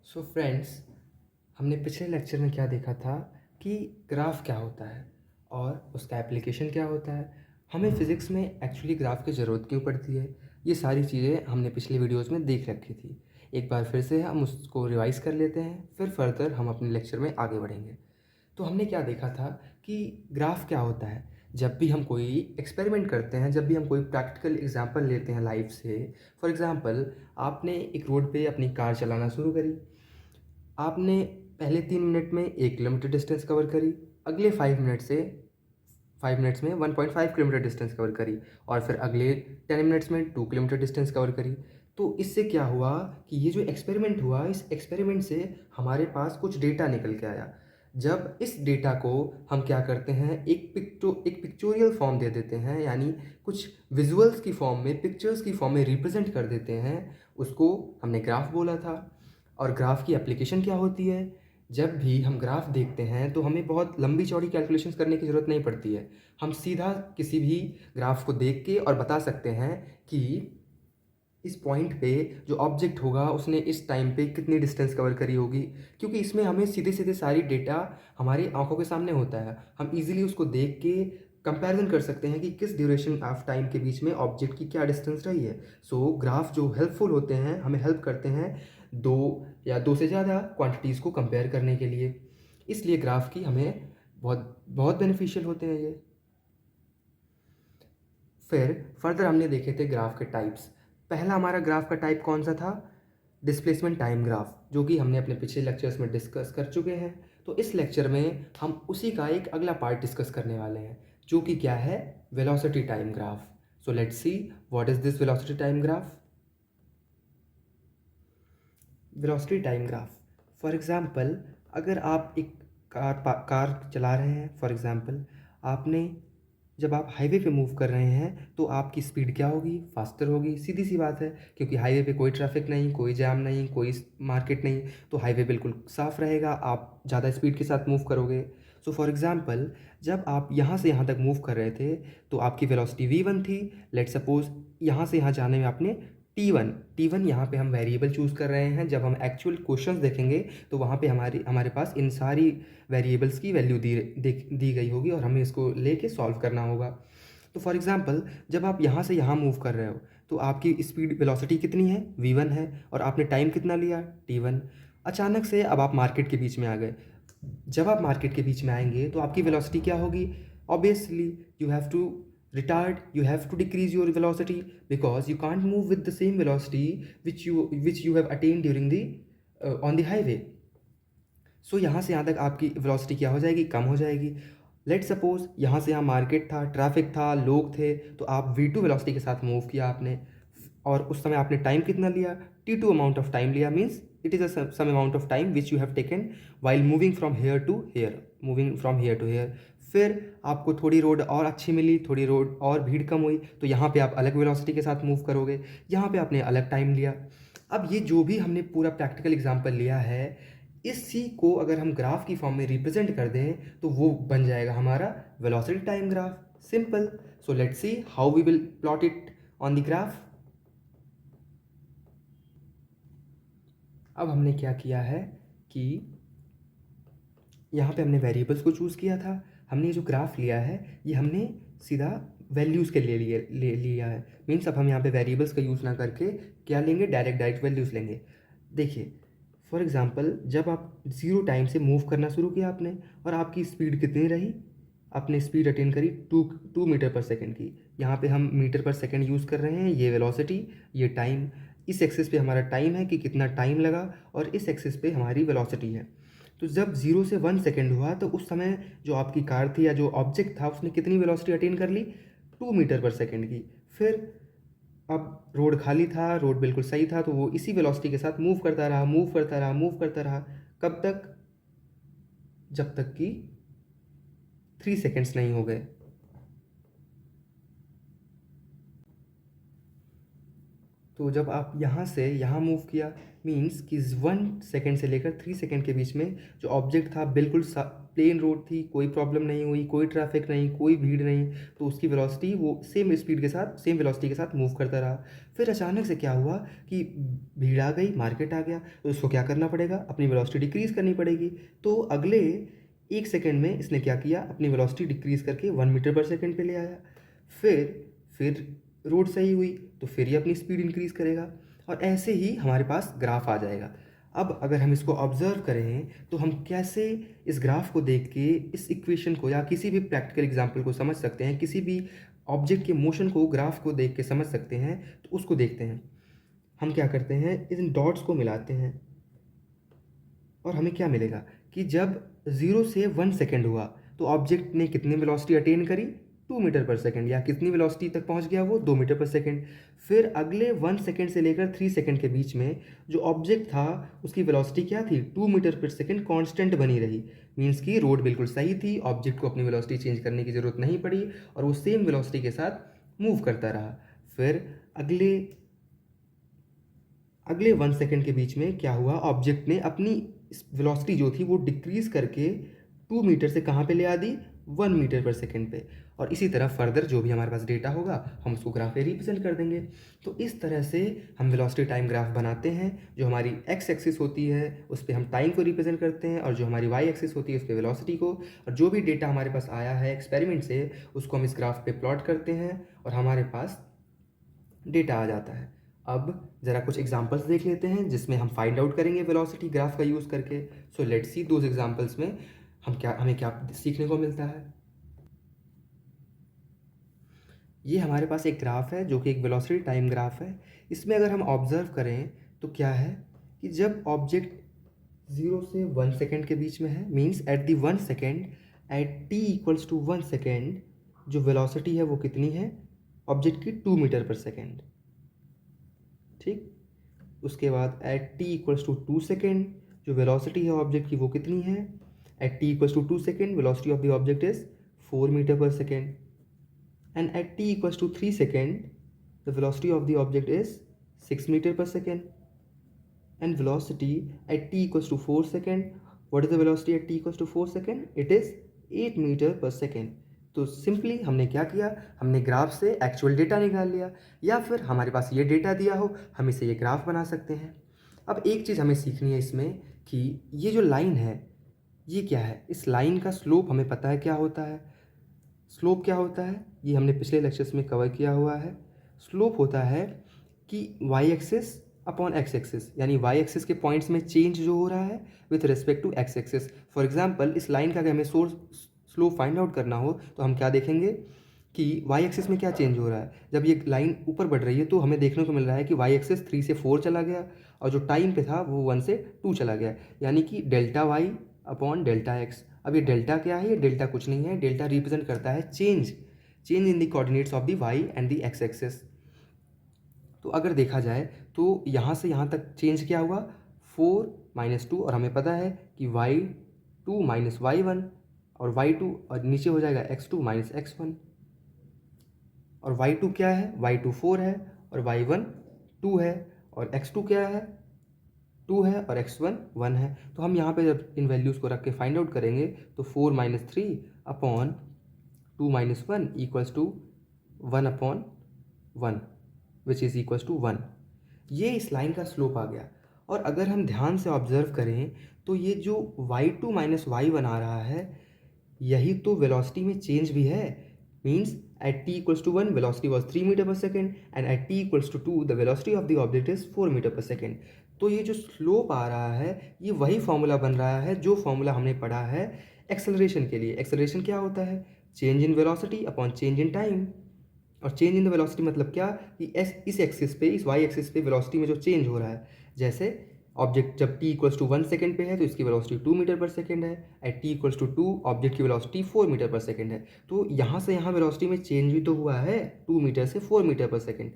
So friends, हमने पिछले lecture में क्या देखा था कि ग्राफ क्या होता है और उसका एप्लीकेशन क्या होता है। हमें फ़िज़िक्स में एक्चुअली ग्राफ की ज़रूरत क्यों पड़ती है, ये सारी चीज़ें हमने पिछले वीडियोज़ में देख रखी थी। एक बार फिर से हम उसको रिवाइज़ कर लेते हैं, फिर फर्दर हम अपने लेक्चर में आगे बढ़ेंगे। तो हमने क्या देखा था कि ग्राफ क्या होता है। जब भी हम कोई एक्सपेरिमेंट करते हैं, जब भी हम कोई प्रैक्टिकल एग्जांपल लेते हैं लाइफ से, फॉर एग्जांपल आपने एक रोड पे अपनी कार चलाना शुरू करी। आपने पहले 3 मिनट में 1 किलोमीटर डिस्टेंस कवर करी, अगले 5 मिनट्स में 1.5 किलोमीटर डिस्टेंस कवर करी, और फिर अगले 10 मिनट्स में 2 किलोमीटर डिस्टेंस कवर करी। तो इससे क्या हुआ कि ये जो एक्सपेरिमेंट हुआ, इस एक्सपेरिमेंट से हमारे पास कुछ डेटा निकल के आया। जब इस डेटा को हम क्या करते हैं, एक पिक्चोरियल फॉर्म दे देते हैं, यानी कुछ विजुअल्स की फॉर्म में, पिक्चर्स की फॉर्म में रिप्रेजेंट कर देते हैं, उसको हमने ग्राफ बोला था। और ग्राफ की एप्लीकेशन क्या होती है? जब भी हम ग्राफ देखते हैं तो हमें बहुत लंबी चौड़ी कैलकुलेशंस करने की ज़रूरत नहीं पड़ती है। हम सीधा किसी भी ग्राफ को देख के और बता सकते हैं कि इस पॉइंट पे जो ऑब्जेक्ट होगा उसने इस टाइम पे कितनी डिस्टेंस कवर करी होगी, क्योंकि इसमें हमें सीधे सीधे सारी डेटा हमारी आंखों के सामने होता है। हम इजीली उसको देख के कंपैरिजन कर सकते हैं कि किस ड्यूरेशन ऑफ टाइम के बीच में ऑब्जेक्ट की क्या डिस्टेंस रही है। सो ग्राफ जो हेल्पफुल होते हैं, हमें हेल्प करते हैं दो या दो से ज़्यादा क्वांटिटीज़ को कंपेयर करने के लिए। इसलिए ग्राफ की हमें बहुत बहुत बेनिफिशियल होते हैं ये। फिर फर्दर हमने देखे थे ग्राफ के टाइप्स। पहला हमारा ग्राफ का टाइप कौन सा था? डिस्प्लेसमेंट टाइम ग्राफ, जो कि हमने अपने पिछले लेक्चर्स में डिस्कस कर चुके हैं। तो इस लेक्चर में हम उसी का एक अगला पार्ट डिस्कस करने वाले हैं, जो कि क्या है? Velocity time graph. So let's see what is this velocity time graph. Velocity time graph, for example, अगर आप एक कार चला रहे हैं, फॉर एग्जांपल आपने, जब आप हाईवे पे मूव कर रहे हैं तो आपकी स्पीड क्या होगी? फास्टर होगी, सीधी सी बात है, क्योंकि हाईवे पे कोई ट्रैफिक नहीं, कोई जाम नहीं, कोई मार्केट नहीं, तो हाईवे बिल्कुल साफ़ रहेगा, आप ज़्यादा स्पीड के साथ मूव करोगे। सो फॉर एग्जांपल, जब आप यहाँ से यहाँ तक मूव कर रहे थे तो आपकी वेलोसिटी v1 थी। लेट सपोज यहाँ से यहाँ जाने में आपने टी वन यहाँ पे हम वेरिएबल चूज़ कर रहे हैं। जब हम एक्चुअल क्वेश्चंस देखेंगे तो वहाँ पे हमारे पास इन सारी वेरिएबल्स की वैल्यू दी गई होगी और हमें इसको लेके सॉल्व करना होगा। तो फॉर एग्जांपल, जब आप यहाँ से यहाँ मूव कर रहे हो तो आपकी स्पीड वेलोसिटी कितनी है? v1 है, और आपने टाइम कितना लिया? t1। अचानक से अब आप मार्केट के बीच में आ गए। जब आप मार्केट के बीच में आएंगे तो आपकी वेलोसिटी क्या होगी? Obviously you have to retard, you have to decrease your velocity, because you can't move with the same velocity which you have attained during the on the highway. सो यहाँ से यहाँ तक आपकी वेलोसिटी क्या हो जाएगी? कम हो जाएगी। लेट सपोज यहाँ से यहाँ मार्केट था, ट्रैफिक था, लोग थे, तो आप v2 वेलोसिटी के साथ मूव किया आपने, और उस समय आपने टाइम कितना लिया? t2 अमाउंट ऑफ टाइम लिया। Means it is a sum amount of time which you have taken while moving from here to here, moving from here to here. फिर आपको थोड़ी रोड और अच्छी मिली, थोड़ी रोड और भीड़ कम हुई, तो यहाँ पे आप अलग वेलोसिटी के साथ मूव करोगे, यहाँ पे आपने अलग टाइम लिया। अब ये जो भी हमने पूरा प्रैक्टिकल एग्जांपल लिया है, इसी को अगर हम ग्राफ की फॉर्म में रिप्रेजेंट कर दें तो वो बन जाएगा हमारा velocity time graph. Simple. So let's see how we will plot it on the graph. अब हमने क्या किया है कि यहाँ पे हमने वेरिएबल्स को चूज़ किया था। हमने ये जो ग्राफ लिया है ये हमने सीधा वैल्यूज़ के लिए लिया है। मीन्स अब हम यहाँ पे वेरिएबल्स का यूज़ ना करके क्या लेंगे? डायरेक्ट वैल्यूज़ लेंगे। देखिए, फॉर एग्जांपल, जब आप ज़ीरो टाइम से मूव करना शुरू किया आपने, और आपकी स्पीड कितनी रही? आपने स्पीड अटेन करी 2 मीटर पर सेकेंड की। यहाँ पे हम मीटर पर सेकेंड यूज़ कर रहे हैं, ये वेलोसिटी, ये टाइम। इस एक्सिस पे हमारा टाइम है कि कितना टाइम लगा, और इस एक्सिस पे हमारी वेलोसिटी है। तो जब 0 से 1 सेकेंड हुआ तो उस समय जो आपकी कार थी या जो ऑब्जेक्ट था उसने कितनी वेलोसिटी अटेन कर ली? 2 मीटर पर सेकेंड की। फिर अब रोड खाली था, रोड बिल्कुल सही था, तो वो इसी वेलोसिटी के साथ मूव करता रहा, मूव करता रहा, मूव करता रहा। कब तक? जब तक कि 3 सेकेंड्स नहीं हो गए। तो जब आप यहाँ से यहाँ मूव किया मीन्स कि 1 सेकेंड से लेकर 3 सेकेंड के बीच में जो ऑब्जेक्ट था बिल्कुल प्लेन रोड थी, कोई प्रॉब्लम नहीं हुई, कोई ट्रैफिक नहीं, कोई भीड़ नहीं, तो उसकी वेलोसिटी वो सेम स्पीड के साथ, सेम वेलोसिटी के साथ मूव करता रहा। फिर अचानक से क्या हुआ कि भीड़ आ गई, मार्केट आ गया, तो उसको क्या करना पड़ेगा, अपनी वेलोसिटी डिक्रीज़ करनी पड़ेगी। तो अगले 1 सेकेंड में इसने क्या किया, अपनी वेलोसिटी डिक्रीज़ करके 1 मीटर पर सेकेंड पे ले आया। फिर रोड सही हुई तो फिर ये अपनी स्पीड इंक्रीज़ करेगा, और ऐसे ही हमारे पास ग्राफ आ जाएगा। अब अगर हम इसको ऑब्ज़र्व करें तो हम कैसे इस ग्राफ को देख के इस इक्वेशन को या किसी भी प्रैक्टिकल एग्जाम्पल को समझ सकते हैं, किसी भी ऑब्जेक्ट के मोशन को ग्राफ को देख के समझ सकते हैं, तो उसको देखते हैं। हम क्या करते हैं, इन डॉट्स को मिलाते हैं और हमें क्या मिलेगा कि जब 0 से 1 सेकेंड हुआ तो ऑब्जेक्ट ने कितनी वेलोसिटी अटेन करी, 2 मीटर पर सेकेंड, या कितनी वेलोसिटी तक पहुंच गया वो, 2 मीटर पर सेकेंड। फिर अगले 1 सेकेंड से लेकर 3 सेकेंड के बीच में जो ऑब्जेक्ट था उसकी वेलोसिटी क्या थी, 2 मीटर पर सेकेंड कांस्टेंट बनी रही। मीन्स कि रोड बिल्कुल सही थी, ऑब्जेक्ट को अपनी वेलोसिटी चेंज करने की ज़रूरत नहीं पड़ी और वो सेम वेलोसिटी के साथ मूव करता रहा। फिर अगले अगले 1 सेकेंड के बीच में क्या हुआ, ऑब्जेक्ट ने अपनी वेलोसिटी जो थी वो डिक्रीज़ करके 2 मीटर से कहाँ पे ले आ दी, 1 मीटर पर सेकेंड पे। और इसी तरह फर्दर जो भी हमारे पास डेटा होगा हम उसको ग्राफ पे रिप्रेजेंट कर देंगे। तो इस तरह से हम वेलोसिटी टाइम ग्राफ बनाते हैं। जो हमारी एक्स एक्सिस होती है उस पर हम टाइम को रिप्रेजेंट करते हैं, और जो हमारी वाई एक्सिस होती है उस पर वेलोसिटी को, और जो भी डेटा हमारे पास आया है एक्सपेरिमेंट से उसको हम इस ग्राफ पे प्लॉट करते हैं और हमारे पास डेटा आ जाता है। अब ज़रा कुछ एग्जांपल्स देख लेते हैं जिसमें हम फाइंड आउट करेंगे वेलोसिटी ग्राफ का यूज़ करके। सो लेट्स सी दोज एग्जांपल्स में हमें क्या सीखने को मिलता है। ये हमारे पास एक ग्राफ है जो कि एक वेलोसिटी टाइम ग्राफ है। इसमें अगर हम ऑब्जर्व करें तो क्या है कि जब ऑब्जेक्ट 0 से 1 सेकेंड के बीच में है, means at the 1 second, at t equals to 1 second, जो वेलोसिटी है वो कितनी है ऑब्जेक्ट की, 2 मीटर पर सेकेंड। ठीक, उसके बाद at t equals to 2 second जो वेलोसिटी है ऑब्जेक्ट की वो कितनी है, at t equals to 2 second velocity of the object is 4 metre per second. and at t equals to 3 second the velocity of the object is 6 meter per second, and velocity at t equals to 4 second, what is the velocity at t equals to 4 second, it is 8 meter per second। तो simply हमने क्या किया, हमने graph से actual data निकाल लिया, या फिर हमारे पास ये डेटा दिया हो हम इसे ये ग्राफ बना सकते हैं। अब एक चीज़ हमें सीखनी है इसमें कि ये जो लाइन है ये क्या है, इस लाइन का स्लोप हमें पता है क्या होता है। स्लोप क्या होता है ये हमने पिछले लेक्चर्स में कवर किया हुआ है। स्लोप होता है कि Y axis upon X axis, यानी वाई एक्सिस के पॉइंट्स में चेंज जो हो रहा है with respect to X axis. For example इस लाइन का अगर हमें सोर्स स्लोप फाइंड आउट करना हो तो हम क्या देखेंगे कि वाई एक्सिस में क्या चेंज हो रहा है। जब ये लाइन ऊपर बढ़ रही है तो हमें देखने को मिल रहा है कि वाई एक्सिस 3 से 4 चला गया और जो टाइम पे था वो 1 से 2 चला गया, यानी कि delta Y upon delta X. अब ये डेल्टा क्या है, ये डेल्टा कुछ नहीं है, डेल्टा रिप्रेजेंट करता है change in the coordinates of the Y and the X axis. तो अगर देखा जाए तो यहाँ से यहाँ तक चेंज क्या हुआ, 4 माइनस 2, और हमें पता है कि y2 माइनस y1, और y2 और नीचे हो जाएगा x2 माइनस x1, और y2 क्या है, y2 4 है और y1 2 है, और x2 क्या है, 2 है, और x1 1 है। तो हम यहाँ पे जब इन वैल्यूज़ को रख के फाइंड आउट करेंगे तो 4 minus 3 upon 2 minus 1 equals to 1 upon 1 which is equals to 1। ये इस लाइन का स्लोप आ गया। और अगर हम ध्यान से ऑब्जर्व करें तो ये जो y2 माइनस y1 आ रहा है यही तो वेलोसिटी में चेंज भी है। Means at t equals to 1 velocity was 3 metre per second, and at t equals to 2 the velocity of the object is 4 metre per second. तो ये जो स्लोप आ रहा है ये वही फॉर्मूला बन रहा है जो फॉर्मूला हमने पढ़ा है एक्सेलरेशन के लिए। एक्सेलरेशन क्या होता है, change in velocity upon change in time. और चेंज इन द वेलोसिटी मतलब क्या कि इस एक्सिस पे, इस वाई एक्सिस पे वेलोसिटी में जो चेंज हो रहा है, जैसे ऑब्जेक्ट जब t इक्वल्स टू 1 सेकेंड पे है तो इसकी वेलोसिटी 2 मीटर पर सेकेंड है, at t equals to 2 object की वेलोसिटी 4 मीटर पर सेकेंड है। तो यहाँ से यहाँ वेलोसिटी में चेंज भी तो हुआ है 2 मीटर से 4 मीटर पर सेकेंड।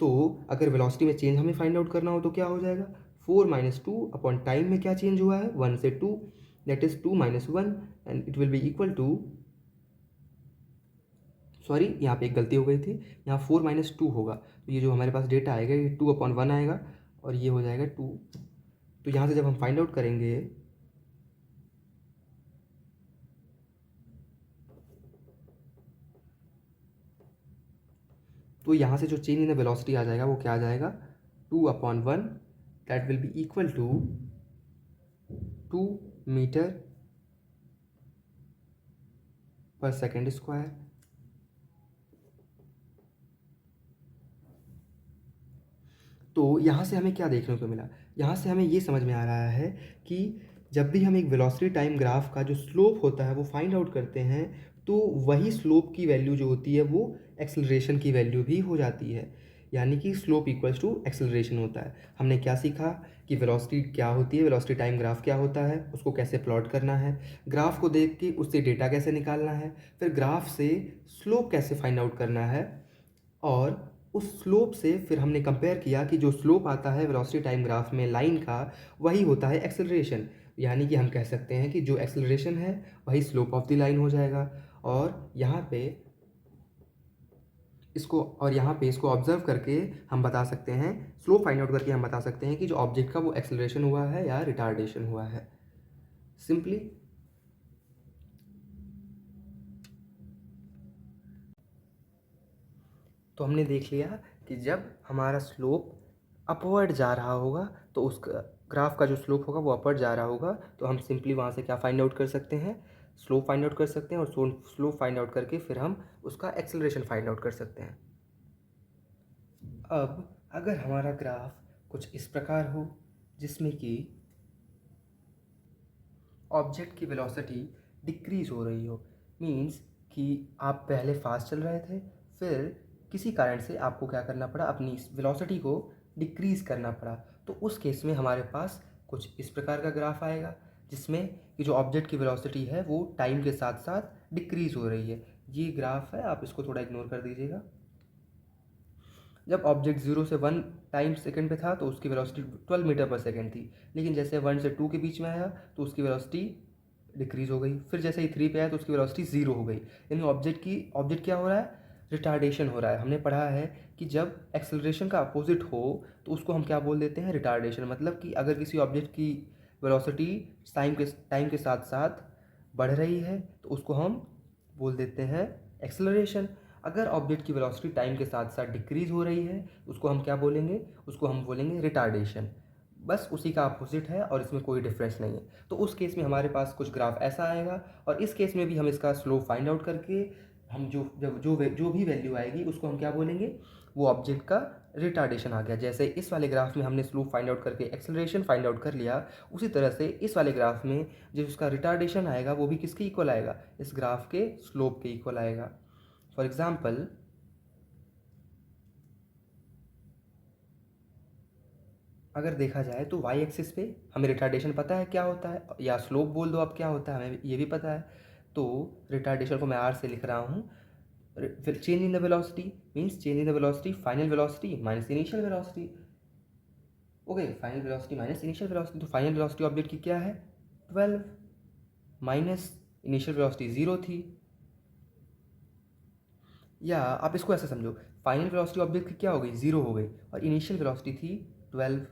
तो अगर वेलोसिटी में चेंज हमें फाइंड आउट करना हो तो क्या हो जाएगा, 4 माइनस 2 अपॉन टाइम में क्या चेंज हुआ है 1 से 2, that is 2 minus 1, and it will be equal to sorry, यहाँ पे एक गलती हो गई थी, यहाँ 4 - 2 होगा, तो ये जो हमारे पास डेटा आएगा ये 2/1 आएगा और ये हो जाएगा 2। तो यहाँ से जब हम फाइंड आउट करेंगे तो यहाँ से जो चेंज इन द वेलोसिटी आ जाएगा वो क्या आ जाएगा, 2/1, that will be equal to 2 metre per second square. तो यहाँ से हमें क्या देखने को मिला, यहाँ से हमें ये समझ में आ रहा है कि जब भी हम एक वेलोसिटी टाइम ग्राफ का जो स्लोप होता है वो फाइंड आउट करते हैं तो वही स्लोप की वैल्यू जो होती है वो एक्सेलरेशन की वैल्यू भी हो जाती है, यानी कि स्लोप इक्वल्स टू एक्सेलरेशन होता है। हमने क्या सीखा कि वेलोसिटी क्या होती है, वेलोसिटी टाइम ग्राफ क्या होता है, उसको कैसे प्लॉट करना है, ग्राफ को देख के उससे डेटा कैसे निकालना है, फिर ग्राफ से स्लोप कैसे फाइंड आउट करना है, और उस स्लोप से फिर हमने कंपेयर किया कि जो स्लोप आता है वेलोसिटी टाइम ग्राफ में लाइन का वही होता है एक्सेलरेशन, यानी कि हम कह सकते हैं कि जो एक्सेलरेशन है वही स्लोप ऑफ द लाइन हो जाएगा। और यहाँ पे इसको ऑब्जर्व करके हम बता सकते हैं, स्लोप फाइंड आउट करके हम बता सकते हैं कि जो ऑब्जेक्ट का वो एक्सेलरेशन हुआ है या रिटार्डेशन हुआ है, सिंपली। तो हमने देख लिया कि जब हमारा स्लोप अपवर्ड जा रहा होगा तो उस ग्राफ का जो स्लोप होगा वो अपवर्ड जा रहा होगा, तो हम सिंपली वहाँ से क्या फाइंड आउट कर सकते हैं, स्लोप फाइंड आउट कर सकते हैं, और स्लोप फाइंड आउट करके फिर हम उसका एक्सेलरेशन फाइंड आउट कर सकते हैं। अब अगर हमारा ग्राफ कुछ इस प्रकार हो जिसमें कि ऑब्जेक्ट की वेलोसिटी डिक्रीज़ हो रही हो, मींस कि आप पहले फास्ट चल रहे थे, फिर किसी कारण से आपको क्या करना पड़ा, अपनी वेलोसिटी को डिक्रीज़ करना पड़ा, तो उस केस में हमारे पास कुछ इस प्रकार का ग्राफ आएगा जिसमें कि जो ऑब्जेक्ट की वेलोसिटी है वो टाइम के साथ साथ डिक्रीज़ हो रही है। ये ग्राफ है, आप इसको थोड़ा इग्नोर कर दीजिएगा। जब ऑब्जेक्ट 0 से 1 टाइम सेकेंड पे था तो उसकी वेलोसिटी 12 मीटर/सेकेंड थी, लेकिन जैसे 1 से 2 के बीच में आया तो उसकी वेलोसिटी डिक्रीज़ हो गई, फिर जैसे ही 3 पे आया तो उसकी वेलोसिटी 0 हो गई, यानी ऑब्जेक्ट क्या हो रहा है, रिटार्डेशन हो रहा है। हमने पढ़ा है कि जब एक्सेलरेशन का अपोजिट हो तो उसको हम क्या बोल देते हैं, रिटार्डेशन। मतलब कि अगर किसी ऑब्जेक्ट की वेलोसिटी टाइम के साथ साथ बढ़ रही है तो उसको हम बोल देते हैं एक्सेलरेशन। अगर ऑब्जेक्ट की वेलोसिटी टाइम के साथ साथ डिक्रीज़ हो रही है उसको हम क्या बोलेंगे, उसको हम बोलेंगे रिटार्डेशन। बस उसी का अपोजिट है और इसमें कोई डिफरेंस नहीं है। तो उस केस में हमारे पास कुछ ग्राफ ऐसा आएगा, और इस केस में भी हम इसका स्लोप फाइंड आउट करके हम जो भी वैल्यू आएगी उसको हम क्या बोलेंगे, वो ऑब्जेक्ट का रिटार्डेशन आ गया। जैसे इस वाले ग्राफ में हमने स्लोप फाइंड आउट करके एक्सेलरेशन फाइंड आउट कर लिया, उसी तरह से इस वाले ग्राफ में जो उसका रिटार्डेशन आएगा वो भी किसके इक्वल आएगा, इस ग्राफ के स्लोप के इक्वल आएगा। फॉर एग्जाम्पल, अगर देखा जाए तो वाई एक्सिस पे हमें रिटार्डेशन पता है क्या होता है, या स्लोप बोल दो अब क्या होता है, हमें ये भी पता है। तो रिटार्डेशन को मैं आर से लिख रहा हूँ, फिर change in the velocity means change in the velocity final velocity minus initial velocity. Okay, final velocity minus initial velocity, तो फाइनल वेलोसिटी ऑब्जेक्ट की क्या है, 12, माइनस इनिशियल वेलोसिटी 0 थी। या आप इसको ऐसे समझो, फाइनल वेलोसिटी ऑब्जेक्ट की क्या हो गई, 0 हो गई, और इनिशियल वेलोसिटी थी 12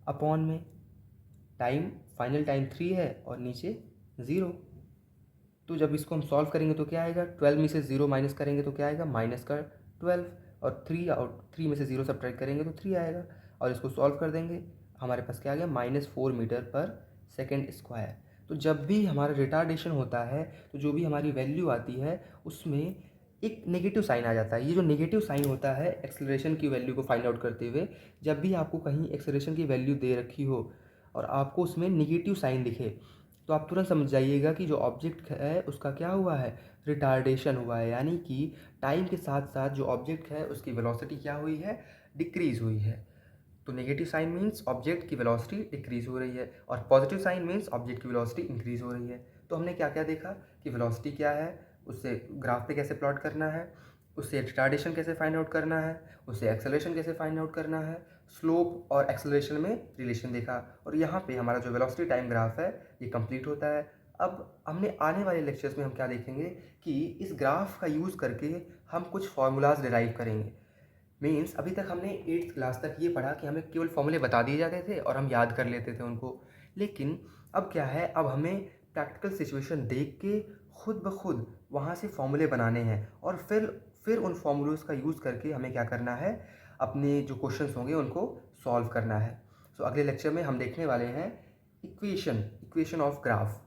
अपॉन में टाइम, फाइनल टाइम 3 है और नीचे 0। तो जब इसको हम सॉल्व करेंगे तो क्या आएगा, 12 में से 0 माइनस करेंगे तो क्या आएगा, माइनस का 12, और 3 में से 0 सब्ट्रैक्ट करेंगे तो 3 आएगा, और इसको सॉल्व कर देंगे, हमारे पास क्या आ गया, -4 मीटर/सेकेंड स्क्वायर। तो जब भी हमारा रिटार्डेशन होता है तो जो भी हमारी वैल्यू आती है उसमें एक नेगेटिव साइन आ जाता है। ये जो नेगेटिव साइन होता है एक्सेलरेशन की वैल्यू को फाइंड आउट करते हुए, जब भी आपको कहीं एक्सेलरेशन की वैल्यू दे रखी हो और आपको उसमें नेगेटिव साइन दिखे तो आप तुरंत समझ जाइएगा कि जो ऑब्जेक्ट है उसका क्या हुआ है, रिटार्डेशन हुआ है, यानी कि टाइम के साथ साथ जो ऑब्जेक्ट है उसकी वेलोसिटी क्या हुई है, डिक्रीज़ हुई है। तो नेगेटिव साइन मीन्स ऑब्जेक्ट की वेलोसिटी डिक्रीज़ हो रही है, और पॉजिटिव साइन मीन्स ऑब्जेक्ट की वेलोसिटी इंक्रीज़ हो रही है। तो हमने क्या क्या देखा कि वेलोसिटी क्या है, उससे ग्राफ पे कैसे प्लॉट करना है, उससे रिटार्डेशन कैसे फाइंड आउट करना है, उससे एक्सेलरेशन कैसे फाइंड आउट करना है, स्लोप और एक्सेलरेशन में रिलेशन देखा, और यहाँ पे हमारा जो वेलोसिटी टाइम ग्राफ है ये कंप्लीट होता है। अब हमने आने वाले लेक्चर्स में हम क्या देखेंगे कि इस ग्राफ का यूज़ करके हम कुछ फार्मूलाज डिराइव करेंगे। मीन्स अभी तक हमने 8th क्लास तक ये पढ़ा कि हमें केवल फॉर्मूले बता दिए जाते थे और हम याद कर लेते थे उनको। लेकिन अब क्या है, अब हमें प्रैक्टिकल सिचुएशन देख के खुद ब खुद वहाँ से फॉर्मूले बनाने हैं और फिर उन फार्मूलोज़ का यूज़ करके हमें क्या करना है, अपने जो क्वेश्चंस होंगे उनको सॉल्व करना है। सो अगले लेक्चर में हम देखने वाले हैं इक्वेशन ऑफ ग्राफ।